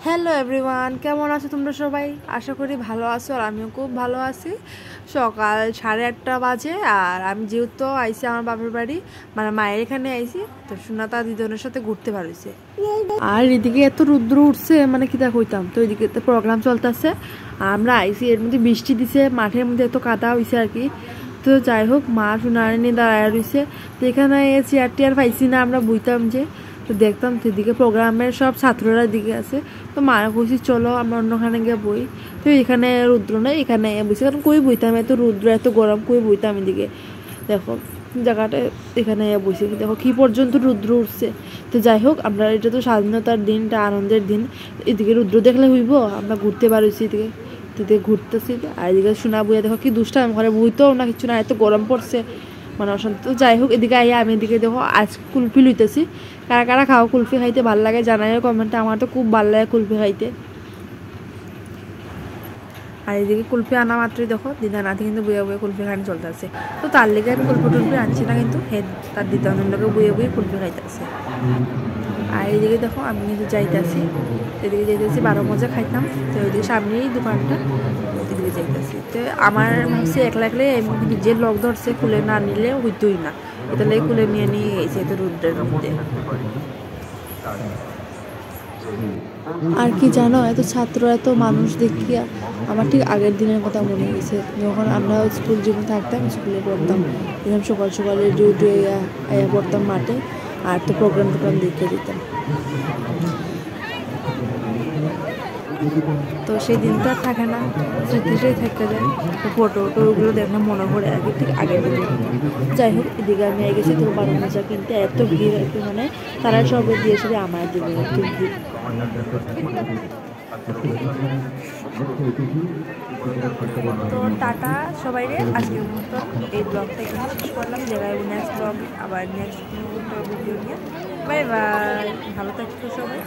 Hello everyone, কেমন আছো তোমরা সবাই? আশা করি ভালো আছো আর আমিও খুব ভালো আছি। সকাল 8:30 বাজে আর আমি যেহেতু আইসি আমার বাপের বাড়ি, মানে মায়ের এখানে আইসি, তো সুনাতা দিদনের সাথে ঘুরতে পারছে। আর এদিকে এত রুদ্র উঠছে, মানে কি তা কইতাম, তো এদিকে তো প্রোগ্রাম চলতেছে। আমরা আইসি, এর মধ্যে বৃষ্টি দিছে, মাঠের মধ্যে এত কাদা হয়েছে আর কি। তো যাই হোক, মা সুনারে নিয়ে দাঁড়ায় রয়েছে। তো এখানে চেয়ার টেয়ার পাইছি না, আমরা বুঝতাম যে, তো দেখতাম তো এদিকে প্রোগ্রামের সব ছাত্ররা দিকে আছে। তো মারা কইছি চলো আমরা অন্যখানে গিয়ে বই। তো এখানে রুদ্র নেই, এখানে বইছি, কারণ কই বইতাম, এত রুদ্র এত গরম, কই বইতাম এদিকে। দেখো জায়গাটা, এখানে বসে দেখো কি পর্যন্ত রুদ্র উঠছে। তো যাই হোক, আমরা এটা তো স্বাধীনতার দিন, এটা আনন্দের দিন। এদিকে রুদ্র দেখলে হইব, আমরা ঘুরতে পারছি এদিকে, এদিকে ঘুরতেছি। আর এদিকে শোনা বইয়া দেখো কি দুষ্টাইম ঘরে, বইতেও না কিছু না, এত গরম পড়ছে, মানে অশান্ত। তো যাই হোক, এদিকে আইয়া আমি এদিকে দেখো আজ কুলফি লইতেছি। কারা কারা খাও কুলফি খাইতে ভাল লাগে জানাই কমেন্টে, আমার তো খুব ভাল লাগে কুলফি খাইতে। আর এদিকে কুলফি আনা মাত্রই দেখো দিদা নাতি কিন্তু বইয়ে বইয়ে কুলফি খাইতে চলতে আছে। তো তার লেগে আমি কুলফি টুলফি আনছি না, কিন্তু হে তার দিদানের লোকে বইয়ে বইয়ে কুলফি খাইতে আছে। আর এইদিকে দেখো আমি কিন্তু যাইতেছি, এদিকে যাইতেছি 12 মজা খাইতাম। তো ওইদিকে সামনেই দোকানটা, ওইদিকে যাইতেছি। তো আমার হচ্ছে একলা একলে যে লক ধরছে, খুলে না নিলে হইতই না, এটা লেগে খুলে নিয়ে নিয়ে গেছে এত রুদ্রের মধ্যে। আর কি জানো, এত ছাত্র এত মানুষ দেখিয়া আমার ঠিক আগের দিনের কথা মনে হয়েছে, যখন আমরা স্কুল জীবন থাকতাম, স্কুলে পড়তাম, এরকম সকাল সকালে ডিউটি আয়া পড়তাম মাঠে, আর তো প্রোগ্রাম দেখে দিতাম। তো সেই দিনটা থাকে না, স্মৃতিটাই থাকতে যায়। তো ফটো ওগুলো দেখলে মনে পড়ে আর কি, ঠিক আগের দিন। যাই হোক, এদিকে আমি গেছি তো 12 মজা কিনতে, এত ভিড় আর কি, মানে তারা সবে দিয়েছিল আমার দিকে একটু ভিড়। তো টাটা সবাই রে, আজকের মতো এই ব্লগটা এখানে শেষ করলাম। দেখাবো নেক্সট ব্লগ, আবার নেক্সট ভিডিও নিয়ে। বাই বাই, ভালো থাকতো সবাই।